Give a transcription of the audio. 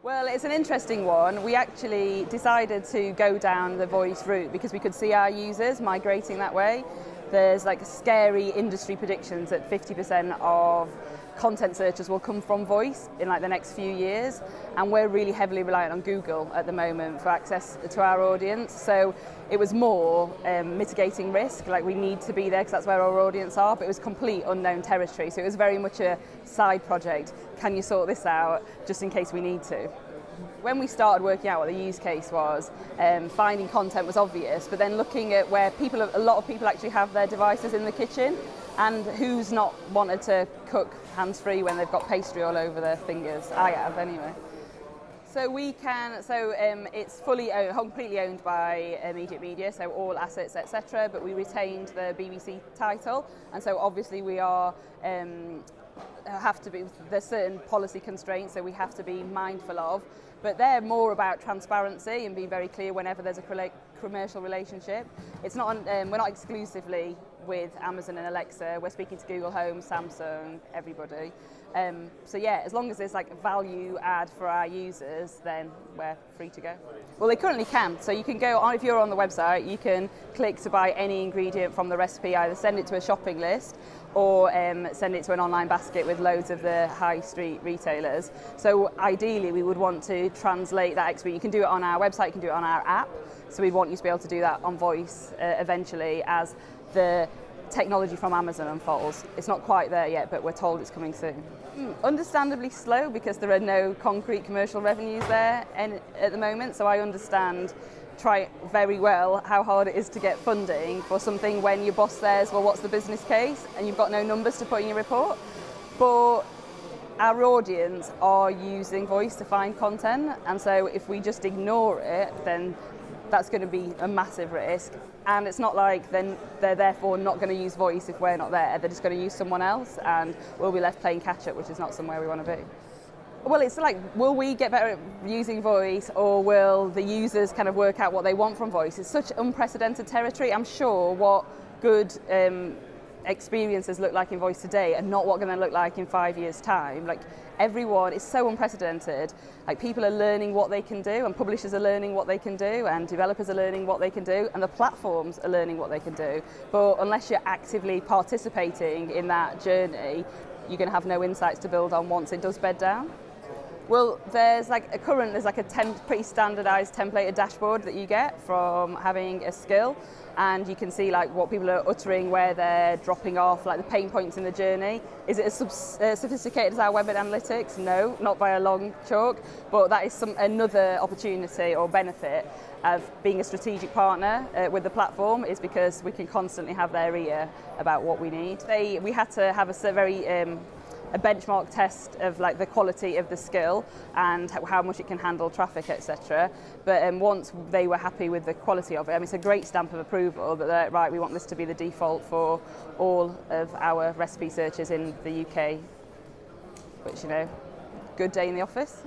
Well, it's an interesting one. We actually decided to go down the voice route because we could see our users migrating that way. There's like scary industry predictions that 50% of content searches will come from voice in like the next few years, and we're really heavily reliant on Google at the moment for access to our audience. So it was more mitigating risk, like we need to be there because that's where our audience are, but it was complete unknown territory. So it was very much a side project. Can you sort this out just in case we need to? When we started working out what the use case was, finding content was obvious, but then looking at where a lot of people actually have their devices in the kitchen, and who's not wanted to cook hands-free when they've got pastry all over their fingers? I have, anyway. So it's completely owned by Immediate Media, so all assets, etc. But we retained the BBC title, and so obviously we are there's certain policy constraints that we have to be mindful of. But they're more about transparency and being very clear whenever there's a commercial relationship. It's not we're not exclusively with Amazon and Alexa. We're speaking to Google Home, Samsung, everybody. So yeah, as long as there's like value add for our users, then we're free to go. Well, they currently can. So you can go on, if you're on the website, you can click to buy any ingredient from the recipe, either send it to a shopping list or send it to an online basket with loads of the high street retailers. So ideally we would want to translate that experience. You can do it on our website, you can do it on our app. So we want you to be able to do that on voice eventually as the technology from Amazon unfolds. It's not quite there yet, but we're told it's coming soon. Understandably slow because there are no concrete commercial revenues there at the moment, so I understand very well how hard it is to get funding for something when your boss says, well, what's the business case? And you've got no numbers to put in your report. But our audience are using voice to find content, and so if we just ignore it, then that's going to be a massive risk. And it's not like then they're therefore not going to use voice if we're not there. They're just going to use someone else, and we'll be left playing catch up, which is not somewhere we want to be. Well, it's like, will we get better at using voice, or will the users kind of work out what they want from voice? It's such unprecedented territory. I'm sure what good experiences look like in voice today are not what going to look like in 5 years' time. Like, everyone is so unprecedented. Like, people are learning what they can do, and publishers are learning what they can do, and developers are learning what they can do, and the platforms are learning what they can do. But unless you're actively participating in that journey, you're going to have no insights to build on once it does bed down. Well, there's like a pretty standardized templated dashboard that you get from having a skill, and you can see like what people are uttering, where they're dropping off, like the pain points in the journey. Is it as sophisticated as our web analytics? No, not by a long chalk, but that is another opportunity or benefit of being a strategic partner with the platform, is because we can constantly have their ear about what we need. We had to have a benchmark test of like the quality of the skill and how much it can handle traffic, etc. But once they were happy with the quality of it, it's a great stamp of approval that they're right, we want this to be the default for all of our recipe searches in the UK, which, good day in the office.